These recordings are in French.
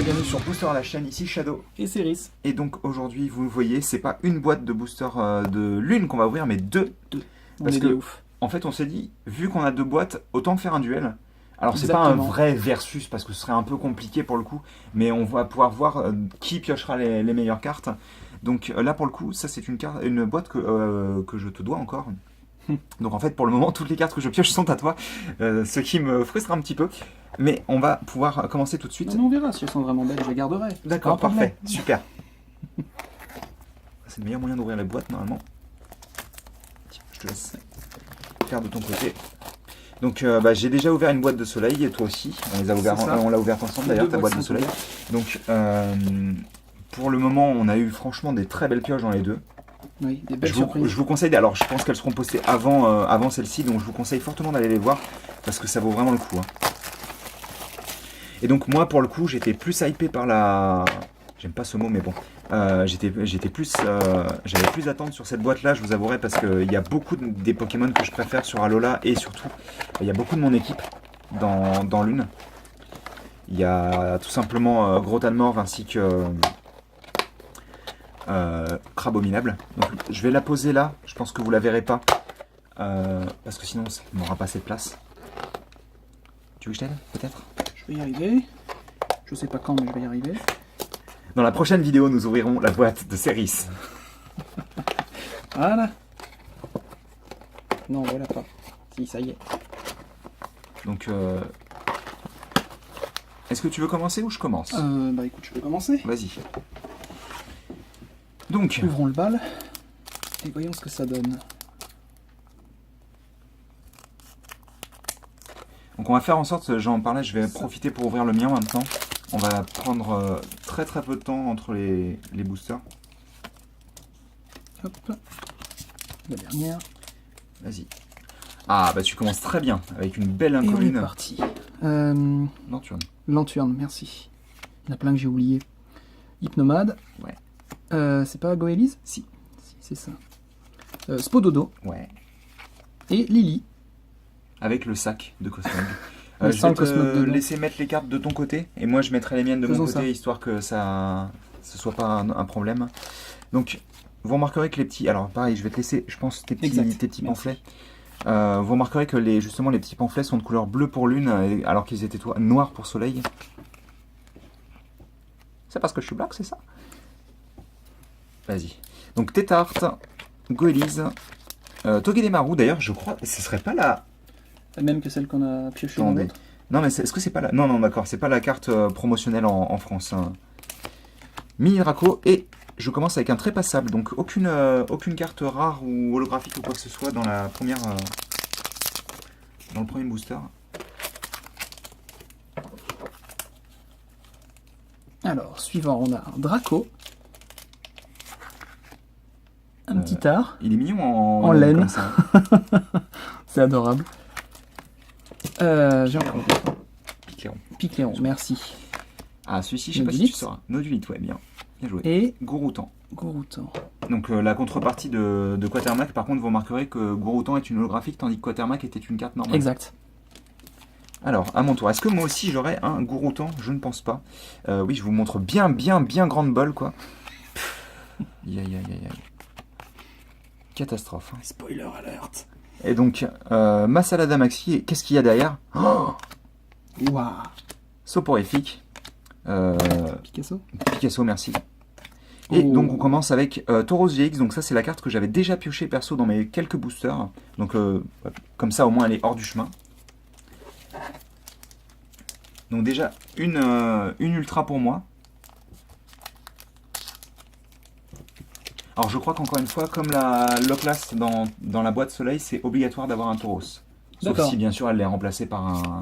et bienvenue sur Booster à la chaîne, ici Shadow et Céris. Et donc aujourd'hui, vous le voyez, c'est pas une boîte de booster de lune qu'on va ouvrir, mais deux. Parce que, Ouf. en fait, on s'est dit, vu qu'on a deux boîtes, autant faire un duel. Alors c'est pas un vrai versus, parce que ce serait un peu compliqué pour le coup, mais on va pouvoir voir qui piochera les meilleures cartes. Donc là pour le coup, ça c'est une boîte que je te dois encore. Donc en fait pour le moment toutes les cartes que je pioche sont à toi, ce qui me frustre un petit peu. Mais on va pouvoir commencer tout de suite. Non, on verra si elles sont vraiment belles, je les garderai. D'accord, parfait, super. C'est le meilleur moyen d'ouvrir les boîtes normalement. Tiens, je te laisse faire de ton côté. Donc j'ai déjà ouvert une boîte de soleil, et toi aussi. On l'a ouverte ensemble d'ailleurs, ta boîte de soleil. Donc pour le moment on a eu franchement des très belles pioches dans les deux. Oui, des belles surprises. Je vous conseille, alors je pense qu'elles seront postées avant celle-ci, donc je vous conseille fortement d'aller les voir, parce que ça vaut vraiment le coup. Hein. Et donc moi pour le coup j'étais plus hypé par la... J'aime pas ce mot mais bon. J'avais plus d'attentes sur cette boîte là, je vous avouerai, parce qu'il y a beaucoup des Pokémon que je préfère sur Alola, et surtout il y a beaucoup de mon équipe dans l'une. Il y a tout simplement Grotanmorph ainsi que Crabominable. Donc je vais la poser là, je pense que vous la verrez pas, parce que sinon ça n'aura pas assez de place. Tu veux que je t'aide peut-être? Je vais y arriver. Je sais pas quand, mais je vais y arriver. Dans la prochaine vidéo, nous ouvrirons la boîte de Céris. Voilà. Non, voilà pas. Si, ça y est. Donc, est-ce que tu veux commencer ou je commence? Bah écoute, je peux commencer. Vas-y. Donc, ouvrons le bal et voyons ce que ça donne. Donc on va faire en sorte, j'en parlais, je vais profiter pour ouvrir le mien maintenant. On va prendre très peu de temps entre les boosters. Hop. La dernière. Vas-y. Ah bah tu commences très bien, avec une belle inconnue. Et on est parti. Lanturne. Lanturne, merci. Il y en a plein que j'ai oublié. Hypnomade. Ouais. C'est pas Goélise? Si. Si, c'est ça. Spododo. Ouais. Et Lily. Avec le sac de Cosmog. Je vais te laisser mettre les cartes de ton côté, et moi je mettrai les miennes de mon côté, histoire que ce soit pas un problème. Donc vous remarquerez que les petits... Alors pareil, je vais te laisser, je pense, tes petits pamphlets. Vous remarquerez que justement les petits pamphlets sont de couleur bleue pour lune, alors qu'ils étaient noirs pour soleil. C'est parce que je suis black, c'est ça? Vas-y. Donc Tétart, Goélise, Togedemaru, d'ailleurs je crois, ce serait pas la... Même que celle qu'on a piochée dans l'autre. Non mais est-ce que c'est pas la... Non d'accord, c'est pas la carte promotionnelle en France. Hein. Mini Draco, et je commence avec un très passable, donc aucune carte rare ou holographique ou quoi que ce soit dans la première... dans le premier booster. Alors, suivant, on a un Draco. Un petit art. Il est mignon en laine. C'est adorable. J'ai encore Picléon. Picléon, merci. Ah, celui-ci, je sais pas si tu sauras. Nodulite, ouais, bien joué. Et Gouroutan. Gouroutan. Donc la contrepartie de Quatermac, par contre, vous remarquerez que Gouroutan est une holographique, tandis que Quatermac était une carte normale. Exact. Alors, à mon tour, est-ce que moi aussi j'aurais un Gouroutan? Je ne pense pas. Oui, je vous montre bien grande bol, quoi. Aïe. Catastrophe. Hein. Spoiler alert. Et donc, Massalada Maxi, qu'est-ce qu'il y a derrière? Waouh. Soporifique. Picasso, merci. Et donc on commence avec Tauros GX, donc ça c'est la carte que j'avais déjà piochée perso dans mes quelques boosters. Donc comme ça au moins elle est hors du chemin. Donc déjà une ultra pour moi. Alors je crois qu'encore une fois, comme la Locklast dans la boîte soleil, c'est obligatoire d'avoir un Tauros. Sauf si bien sûr elle est remplacée par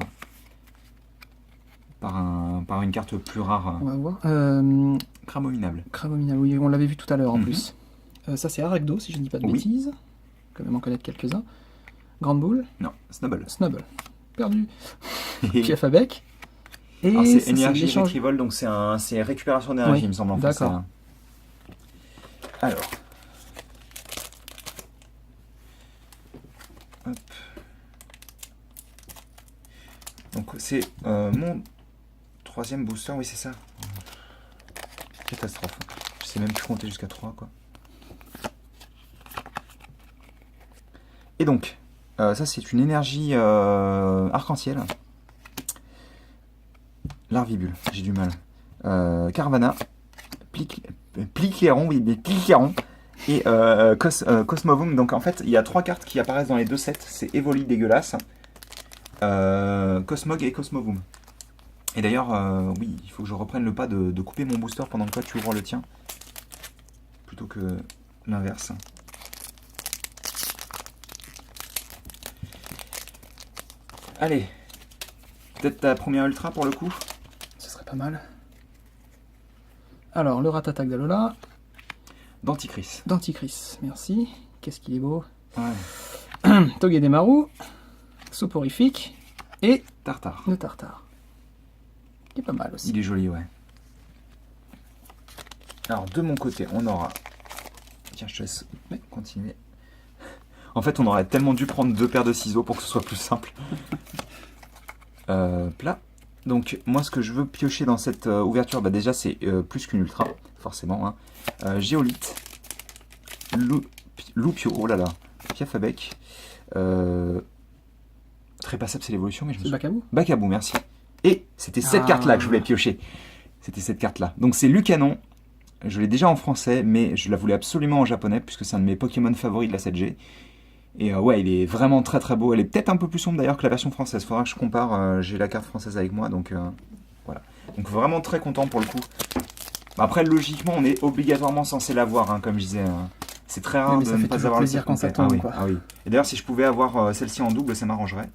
une carte plus rare. On va voir. Crabominable. Crabominable, oui, on l'avait vu tout à l'heure en plus. Ça c'est Arachdo, si je ne dis pas de bêtises. Quand même en connaître quelques-uns. Grande Boule. Non, Snubble. Perdu. Piafabec. Et c'est énergie Retrieval, donc c'est récupération d'énergie, il me semble. D'accord. Alors. Hop. Donc c'est mon troisième booster, oui c'est ça. Catastrophe. Je sais même plus compter jusqu'à 3, quoi. Et donc, ça c'est une énergie arc-en-ciel. Larvibule, j'ai du mal. Carvana, Plicléron, oui, mais Plicléron. Et Cosmovum. Donc en fait, il y a 3 cartes qui apparaissent dans les 2 sets. C'est Evoli dégueulasse, Cosmog et Cosmovum. Et d'ailleurs, oui, il faut que je reprenne le pas de couper mon booster pendant que toi tu ouvres le tien. Plutôt que l'inverse. Allez. Peut-être ta première ultra pour le coup. Ce serait pas mal. Alors, le Ratata Galola. Denticris. Denticris, merci. Qu'est-ce qu'il est beau. Ouais. Togedemaru. Soporifique. Et Tartare. le Tartare. Qui est pas mal aussi. Il est joli, ouais. Alors, de mon côté, on aura... Tiens, je te laisse continuer. En fait, on aurait tellement dû prendre 2 paires de ciseaux pour que ce soit plus simple. Plat. Donc, moi, ce que je veux piocher dans cette ouverture, bah, déjà, c'est plus qu'une ultra, forcément. Hein. Géolite. Loupio, oh là là. Piafabec. Trépassable, c'est l'évolution, mais je me suis... Bakabou. Bakabou, merci. Et c'était cette carte-là que je voulais piocher. C'était cette carte-là. Donc c'est Lucanon. Je l'ai déjà en français, mais je la voulais absolument en japonais, puisque c'est un de mes Pokémon favoris de la 7G. Et ouais, il est vraiment très très beau. Elle est peut-être un peu plus sombre d'ailleurs que la version française. Faudra que je compare. J'ai la carte française avec moi, donc voilà. Donc vraiment très content pour le coup. Après, logiquement, on est obligatoirement censé l'avoir, hein, comme je disais. C'est très rare mais de ça ne fait pas toujours avoir le plaisir set quand ça complet. tombe, Ah oui, quoi. ah oui. Et d'ailleurs, si je pouvais avoir celle-ci en double, ça m'arrangerait.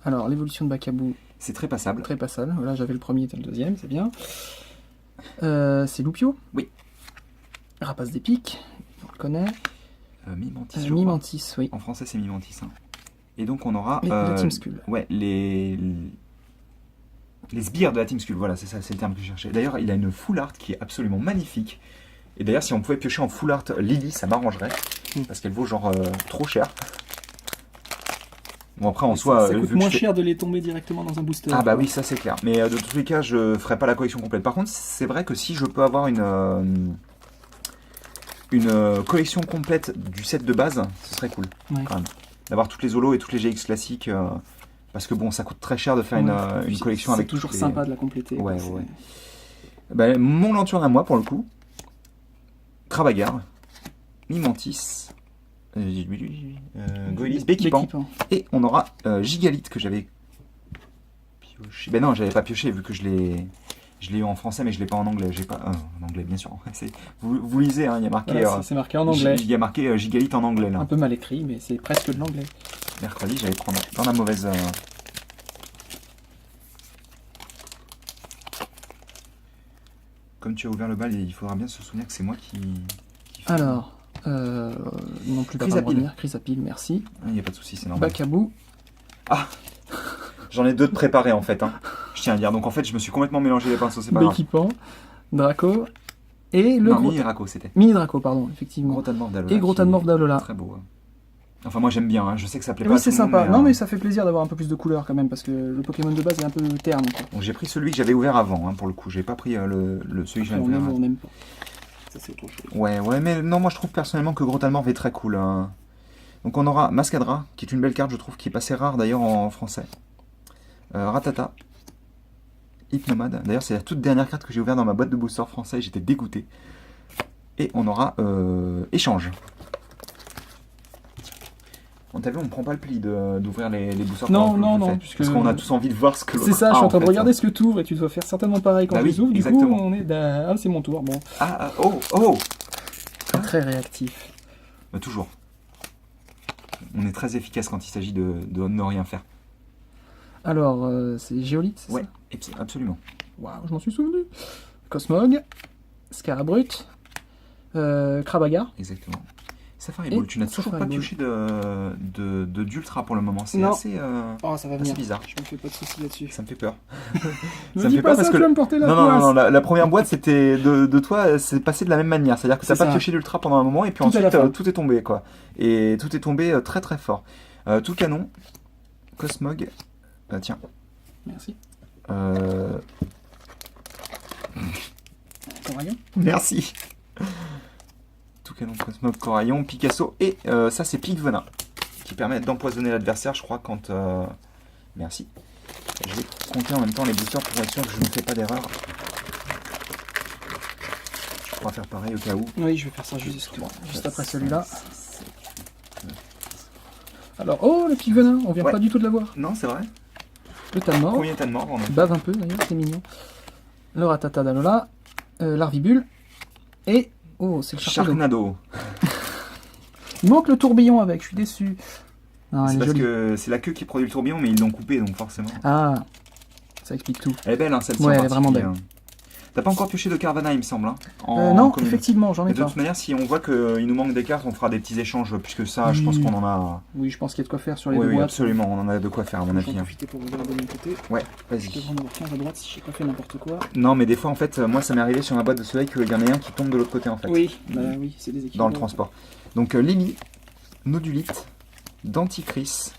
Alors, l'évolution de Bakabou, C'est très passable. très passable. Voilà, j'avais le premier, t'as le deuxième, c'est bien. C'est Loupio. Oui. Rapace des pics, on le connaît. Mimantis, je crois. Mimantis, oui. En français, c'est Mimantis. Hein. Et donc, on aura... Le Team Skull. Ouais, les sbires de la Team Skull, voilà, c'est ça, c'est le terme que je cherchais. D'ailleurs, il a une full art qui est absolument magnifique. Et d'ailleurs, si on pouvait piocher en full art Lily, ça m'arrangerait. Parce qu'elle vaut genre trop cher. Bon, après, en soi... ça coûte vu que moins je fais- cher de les tomber directement dans un booster. Ah bah oui, ça c'est clair. Mais de tous les cas, je ferai pas la collection complète. Par contre, c'est vrai que si je peux avoir une collection complète du set de base, ce serait cool. Ouais. Quand même. D'avoir toutes les holos et toutes les GX classiques. Parce que bon, ça coûte très cher de faire une collection avec C'est toujours toutes les- sympa de la compléter. Ouais, quoi, ouais. Bah, mon lanterne à moi, pour le coup. Krabagar. Mimantis. Goélis, Béquipan. Béquipan. Et on aura Gigalith que j'avais pioché. Ben non, j'avais pas pioché vu que je l'ai eu en français, mais je l'ai pas en anglais. J'ai pas en anglais, bien sûr. Vous lisez, hein, il y a marqué. Voilà, c'est marqué en anglais. Il y a marqué Gigalith en anglais là. Un peu mal écrit, mais c'est presque de l'anglais. Mercredi, j'allais prendre dans la mauvaise. Comme tu as ouvert le bal, il faudra bien se souvenir que c'est moi qui fais- Alors, non plus Chrysapile. Chrysapile, merci. Il n'y a pas de souci, c'est normal. Bakabou. J'en ai 2 de préparés en fait. Hein. Je tiens à dire. Donc en fait, je me suis complètement mélangé les pinceaux, c'est pas grave. Béquipan. Draco. Et le Non, gros... Mini Raco, c'était. Mini Draco, pardon, effectivement. Grotanmorph d'Alola. Et Grotanmorph d'Alola. Très beau. Enfin, moi j'aime bien. Hein. Je sais que ça plaît pas Oui, à tout c'est le monde, sympa. mais, Non, mais ça fait plaisir d'avoir un peu plus de couleurs quand même, parce que le Pokémon de base est un peu terne. Quoi. Donc j'ai pris celui que j'avais ouvert avant, hein, pour le coup. J'ai pas pris celui que je viens On de aime faire. ou on n'aime pas. Ça, c'est autre chose. Ouais, mais non, moi je trouve personnellement que Grotanmorph est très cool. Hein. Donc on aura Mascadra, qui est une belle carte, je trouve, qui est passée rare d'ailleurs en français. Ratata. Hypnomade. D'ailleurs, c'est la toute dernière carte que j'ai ouverte dans ma boîte de booster français. J'étais dégoûté. Et on aura Échange. On t'a vu, on prend pas le pli d'ouvrir les boosters. Non, pendant que non, je le non, fais, puisque- parce qu'on a tous envie de voir ce que l'autre C'est ça, je a, suis en train de fait. regarder ce que tu ouvres et tu dois faire certainement pareil quand Bah je oui, les ouvre. Du exactement. coup, on est. Ah, c'est mon tour. Bon, Oh très réactif. Bah, toujours. On est très efficace quand il s'agit de ne rien faire. Alors, c'est Géolite, c'est Ouais, ça absolument. Waouh, je m'en suis souvenu. Cosmog, Scarabrut, Krabagar. Exactement. Safari Et Ball, tu n'as toujours Safari pas Ball. pioché d'ultra pour le moment. C'est Non. assez, Oh, ça va assez venir. bizarre. Je me fais pas de soucis là-dessus. Ça me fait peur. Ne ça me dis fait pas peur ça, parce que tu vas me porter la non, non, poisse. non, la première boîte, c'était de toi, c'est passé de la même manière. C'est-à-dire que tu n'as C'est pas ça. pioché d'ultra pendant un moment et puis Tout à la ensuite fin. tout est tombé, quoi. Et tout est tombé très très fort. Tout canon, Cosmog, tiens. Merci. Coraillon. Merci. Toucanon, Cosmoc, Coraillon, Picasso. Et ça, c'est Pique Venin. Qui permet d'empoisonner l'adversaire, je crois, quand... Merci. Je vais compter en même temps les boosters pour être sûr que je ne fais pas d'erreur. Je pourrais faire pareil au cas où. Oui, je vais faire ça juste après celui-là. Alors, oh, le Pique Venin, on vient pas du tout de l'avoir. Non, c'est vrai. Le tas de mort. Premier tas de mort. Il bave un peu d'ailleurs, c'est mignon. Le Ratata d'Alola, l'Arvibule, et... Oh, c'est le Sharknado. Il manque le tourbillon avec, je suis déçu. C'est parce que c'est la queue qui produit le tourbillon, mais ils l'ont coupé, donc forcément. Ah, ça explique tout. Elle est belle, hein, celle-ci. Ouais, elle est vraiment belle. T'as pas encore pioché de Carvana, il me semble. Hein, non, effectivement, j'en ai pas. De toute manière, si on voit qu'il nous manque des cartes, on fera des petits échanges, puisque ça, je pense qu'on en a... Oui, je pense qu'il y a de quoi faire sur les deux boîtes. Oui, boîtes. absolument, on en a de quoi faire, à mon avis. Je vais en profiter pour regarder de mon côté. Ouais, vas-y. Je devrais en avoir 15 à droite si j'ai pas fait n'importe quoi. Non, mais des fois, en fait, moi, ça m'est arrivé sur ma boîte de soleil qu'il y en a un qui tombe de l'autre côté, en fait. Oui, oui, c'est des équipements. Dans le transport. Donc, Lily, Nodulite, Denticris,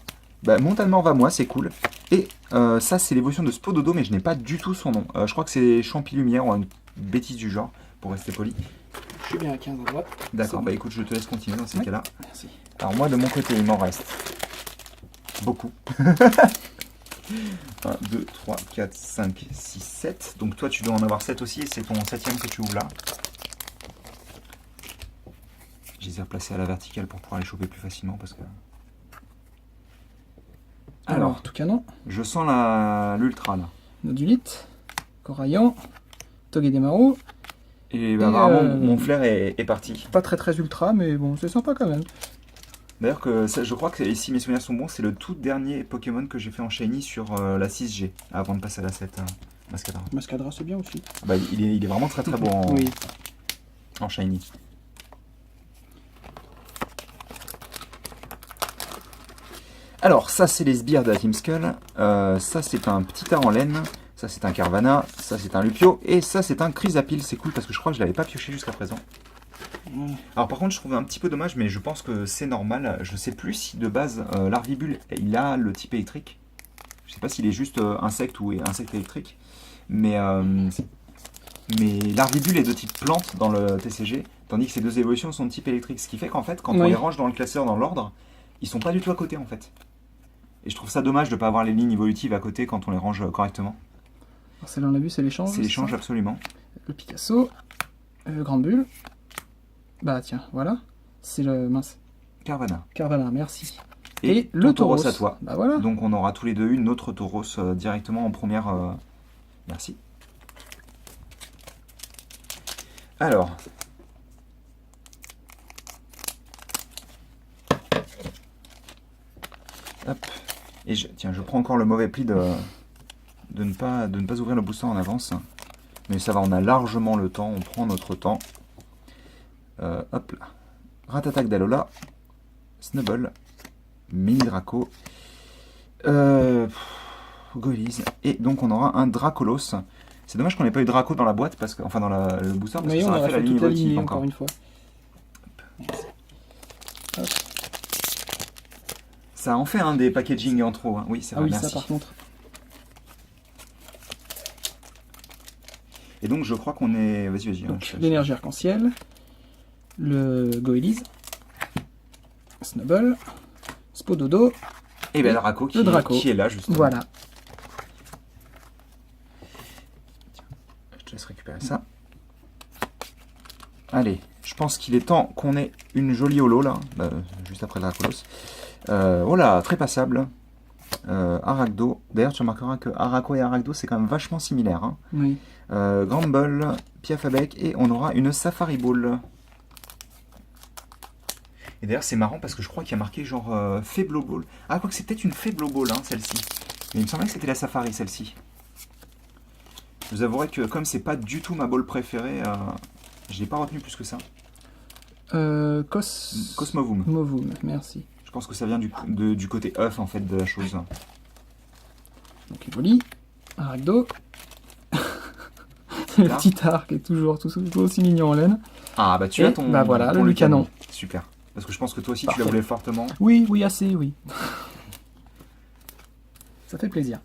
Montalemort va moi, c'est cool. Et ça, c'est l'évolution de Spododo, mais je n'ai pas du tout son nom. Je crois que c'est Champi-Lumière ou une bêtise du genre, pour rester poli. Je suis bien à 15 à droite. D'accord, écoute, je te laisse continuer dans ces cas-là. Merci. Alors moi, de mon côté, il m'en reste beaucoup. 1, 2, 3, 4, 5, 6, 7. Donc toi, tu dois en avoir 7 aussi, et c'est ton 7ème que tu ouvres là. Je les ai replacés à la verticale pour pouvoir les choper plus facilement, parce que... Alors, tout canon. Je sens l'ultra là. Nodulite, Coraillon, Togedemaru. Et apparemment, mon flair est parti. Pas très ultra, mais bon, c'est sympa quand même. D'ailleurs, je crois que si mes souvenirs sont bons, c'est le tout dernier Pokémon que j'ai fait en Shiny sur la 6G, avant de passer à la 7, Mascadra. Mascadra, c'est bien aussi. Il est vraiment très beau en Shiny. Alors, ça, c'est les sbires de la Team Skull. Ça, c'est un petit tas en laine. Ça, c'est un Carvana. Ça, c'est un Lupio. Et ça, c'est un Chrysapile. C'est cool parce que je crois que je l'avais pas pioché jusqu'à présent. Alors, par contre, je trouve un petit peu dommage, mais je pense que c'est normal. Je sais plus si de base, l'Arvibule, il a le type électrique. Je sais pas s'il est juste insecte ou insecte électrique. Mais l'Arvibule est de type plante dans le TCG, tandis que ces deux évolutions sont de type électrique. Ce qui fait qu'en fait, quand on les range dans le classeur, dans l'ordre, ils sont pas du tout à côté en fait. Et je trouve ça dommage de ne pas avoir les lignes évolutives à côté quand on les range correctement. Alors celle-là on a vu, c'est l'échange. C'est l'échange, absolument. Le Picasso, le Grande Bulle. Bah tiens, voilà. C'est le mince. Carvana. Carvana, merci. Et le Tauros à toi. Bah voilà. Donc on aura tous les deux une autre Tauros directement en première. Merci. Alors. Hop. Et tiens, je prends encore le mauvais pli de ne pas ouvrir le booster en avance. Mais ça va, on a largement le temps, on prend notre temps. Hop là. Ratatak d'Alola. Snubble. Mini Draco. Goalies. Et donc on aura un Dracolos. C'est dommage qu'on n'ait pas eu Draco dans la boîte, parce que, enfin dans le booster, parce que ça aurait fait la ligne évolutive encore une fois. Hop. Ça en fait un des packaging en trop, hein. Oui, c'est vrai, merci. Ça par contre. Et donc je crois qu'on est... Vas-y. Donc l'énergie arc-en-ciel, le Goalies, Snubble, Spododo, et bien le Draco qui est là justement. Voilà. Je te laisse récupérer ça. Allez, je pense qu'il est temps qu'on ait une jolie holo là, juste après le Dracolos. Oh là, très passable. Arachdo. D'ailleurs, tu remarqueras que Araco et Arachdo, c'est quand même vachement similaire. Hein. Oui. Gramble, Piafabec, et on aura une Safari Ball. Et d'ailleurs, c'est marrant parce que je crois qu'il y a marqué genre Feblo Ball. Ah, quoi que c'est peut-être une Feblo Ball, hein, celle-ci. Mais il me semblait que c'était la Safari, celle-ci. Je vous avouerai que comme c'est pas du tout ma ball préférée, je l'ai pas retenu plus que ça. Cosmovum. Movum, merci. Je pense que ça vient du côté œuf en fait de la chose. Donc Evoli, Arachdo. Le petit arc est toujours tout aussi mignon en laine. Ah bah tu as ton... Bah voilà, le Lucanon. Super. Parce que je pense que toi aussi tu la voulais fortement. Oui, assez, oui. Ça fait plaisir.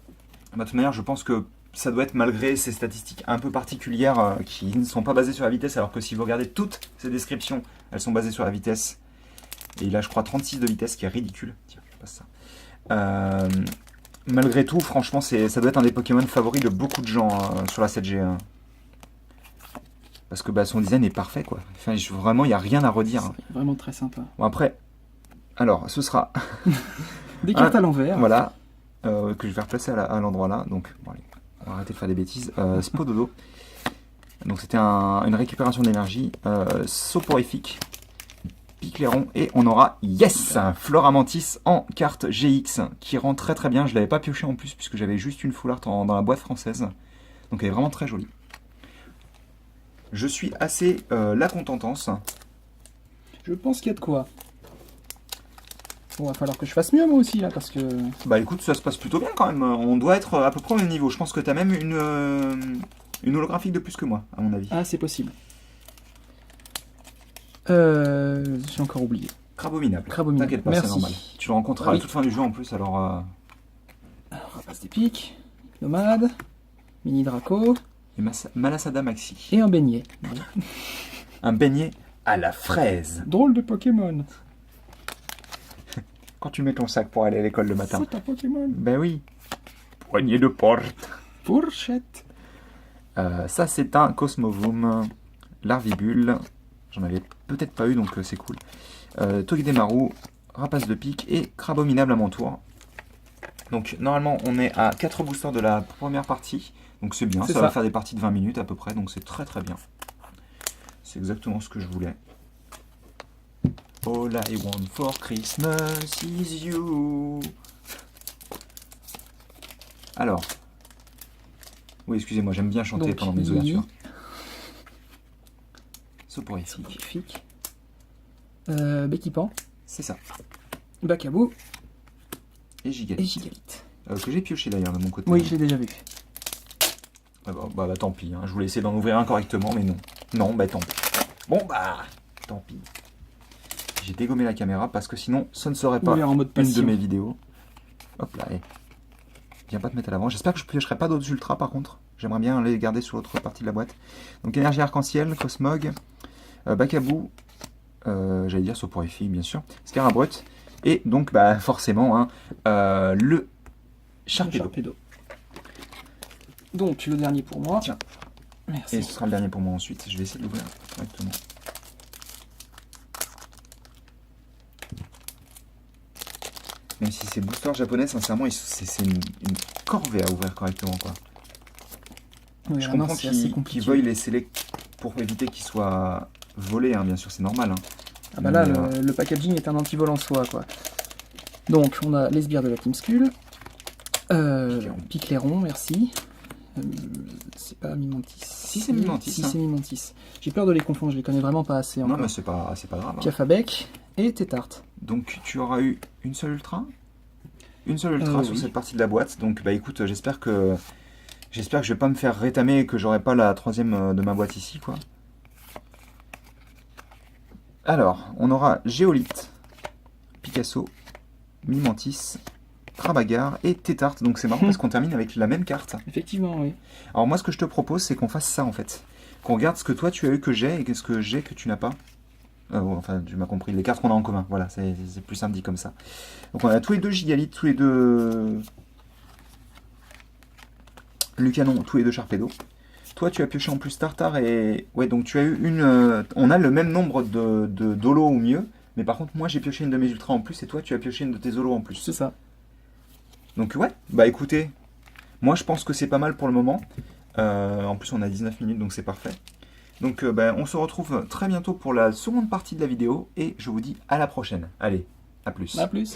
Bah, de toute manière, je pense que ça doit être malgré ces statistiques un peu particulières qui ne sont pas basées sur la vitesse, alors que si vous regardez toutes ces descriptions, elles sont basées sur la vitesse. Et il a, je crois, 36 de vitesse, qui est ridicule. Tiens, je passe ça. Malgré tout, franchement, ça doit être un des Pokémon favoris de beaucoup de gens sur la 7G. Parce que son design est parfait, quoi. Enfin, vraiment, il n'y a rien à redire. C'est vraiment très sympa. Bon, après, alors, ce sera... Des cartes à l'envers. Voilà, que je vais replacer à l'endroit là. Donc, bon, allez, on va arrêter de faire des bêtises. Spododo. Donc, c'était une récupération d'énergie. Soporifique. Picléron. Et on aura, yes, Floramantis en carte GX, qui rend très très bien. Je ne l'avais pas pioché en plus, puisque j'avais juste une full art dans la boîte française. Donc, elle est vraiment très jolie. Je suis assez la contentance. Je pense qu'il y a de quoi. Bon, va falloir que je fasse mieux moi aussi là, parce que... Bah écoute, ça se passe plutôt bien quand même. On doit être à peu près au même niveau. Je pense que tu as même une holographique de plus que moi, à mon avis. Ah, c'est possible. J'ai encore oublié. Crabominable. Crabominable. T'inquiète pas, c'est normal. Tu le rencontres à Oui. la toute fin du jeu en plus, alors... Alors, rapace des pics, nomade, mini Draco... Et Malasada Maxi. Et un beignet. Un beignet à la fraise. Drôle de Pokémon. Quand tu mets ton sac pour aller à l'école le matin. C'est un Pokémon. Ben oui. Poignée de porte. Fourchette. Ça, c'est un Cosmovum. Larvibule. J'en avais peut-être pas eu, donc c'est cool. Togedemaru, Rapace de pique et Crabominable à mon tour. Donc, normalement, on est à 4 boosters de la première partie. Donc, c'est bien. Ça va faire des parties de 20 minutes à peu près. Donc, c'est très très bien. C'est exactement ce que je voulais. All I want for Christmas is you. Alors. Oui, excusez-moi, j'aime bien chanter pendant mes ouvertures. Soporifique. Béquipan. C'est ça. Bacabou. Et Gigalite. Que j'ai pioché d'ailleurs de mon côté. Oui, je l'ai déjà vu. Ah bah, tant pis, hein. Je voulais essayer d'en ouvrir un correctement, mais non. Non, bah tant pis. Bon bah, tant pis. J'ai dégommé la caméra parce que sinon, ça ne serait pas en mode une de mes vidéos. Hop là, viens pas te mettre à l'avant. J'espère que je ne piocherai pas d'autres ultras par contre. J'aimerais bien les garder sur l'autre partie de la boîte. Donc énergie arc-en-ciel, Cosmog, Bacabou, j'allais dire Soporifique bien sûr, Scarabrut, et donc bah, forcément hein, le Sharpedo. Donc le dernier pour moi. Tiens. Merci. Et ce sera le dernier pour moi ensuite. Je vais essayer de l'ouvrir correctement. Même si c'est booster japonais, sincèrement, c'est une corvée à ouvrir correctement, quoi. Oui, je comprends qu'ils veuillent les sceller pour éviter qu'ils soient volés, hein, bien sûr, c'est normal. Hein. Ah bah là, le packaging est un anti-vol en soi, quoi. Donc, on a les sbires de la Team Skull. Picléron, merci. C'est pas Mimantis. Si, c'est Mimantis. Si, c'est Mimantis. J'ai peur de les confondre, je les connais vraiment pas assez. Non, mais c'est pas grave. Hein. Piafabec et Tétart. Donc, tu auras eu une seule ultra sur cette partie de la boîte. Donc, bah écoute, j'espère que je vais pas me faire rétamer et que j'aurai pas la troisième de ma boîte ici, quoi. Alors, on aura Géolite, Picasso, Mimantis, Crabagar et Tétart. Donc c'est marrant parce qu'on termine avec la même carte. Effectivement, oui. Alors moi, ce que je te propose, c'est qu'on fasse ça en fait. Qu'on regarde ce que toi tu as eu que j'ai et ce que j'ai que tu n'as pas. Enfin, tu m'as compris, les cartes qu'on a en commun. Voilà, c'est plus simple dit comme ça. Donc on a tous les deux Gigalite, tous les deux Lucanon, tous les deux Sharpedo. Toi, tu as pioché en plus Tartare et... Ouais, donc tu as eu une... On a le même nombre de Dolo ou mieux. Mais par contre, moi, j'ai pioché une de mes ultras en plus et toi, tu as pioché une de tes Holo en plus. C'est ça. Donc ouais, bah écoutez, moi, je pense que c'est pas mal pour le moment. En plus, on a 19 minutes, donc c'est parfait. Donc bah, on se retrouve très bientôt pour la seconde partie de la vidéo et je vous dis à la prochaine. Allez, à plus. À plus.